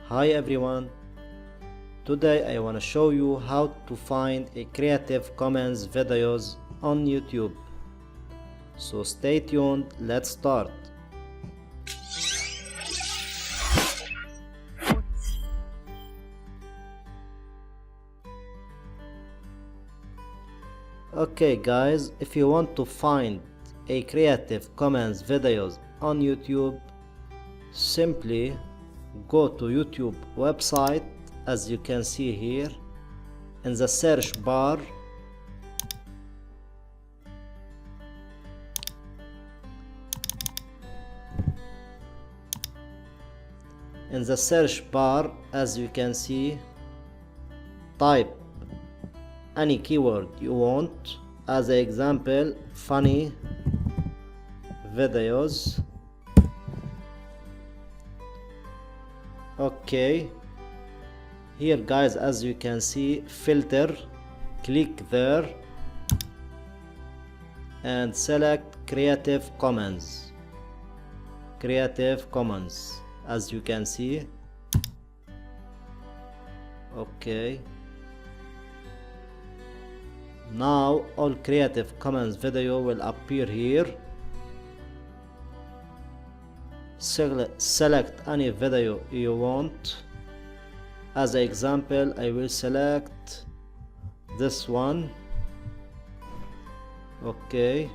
Hi everyone, today I want to show you how to find a Creative Commons videos on YouTube. So stay tuned, let's start. Okay guys, if you want to find a Creative Commons videos on YouTube, simply go to YouTube website. As you can see here in the search bar, as you can see, type any keyword you want. As an example, funny videos. Okay, here guys, as you can see, filter, click there and select Creative Commons, as you can see. Okay, now all Creative Commons video will appear here. Select any video you want. As an example, I will select this one. Okay,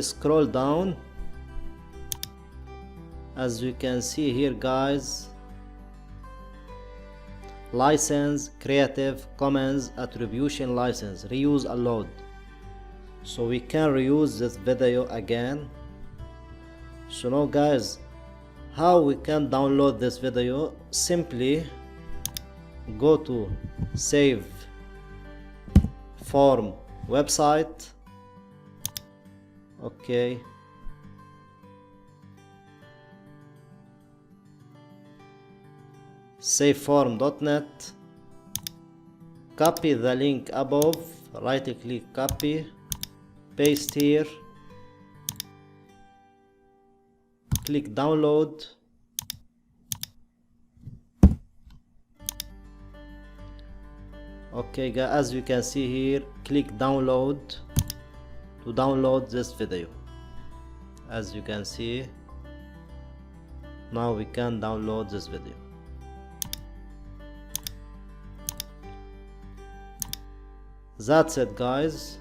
scroll down. As you can see here guys, license, Creative Commons attribution license, reuse allowed. So we can reuse this video again. So now guys, how we can download this video? Simply go to save form website. Okay, saveform.net, copy the link above, right click copy, paste here, click download. Okay guys, as you can see here, click download to download this video. As you can see, now we can download this video. That's it guys,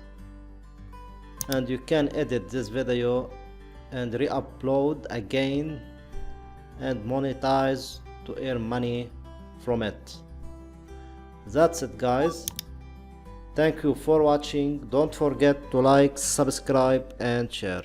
and you can edit this video and re-upload again and monetize to earn money from it. That's it guys, thank you for watching. Don't forget to like, subscribe and share.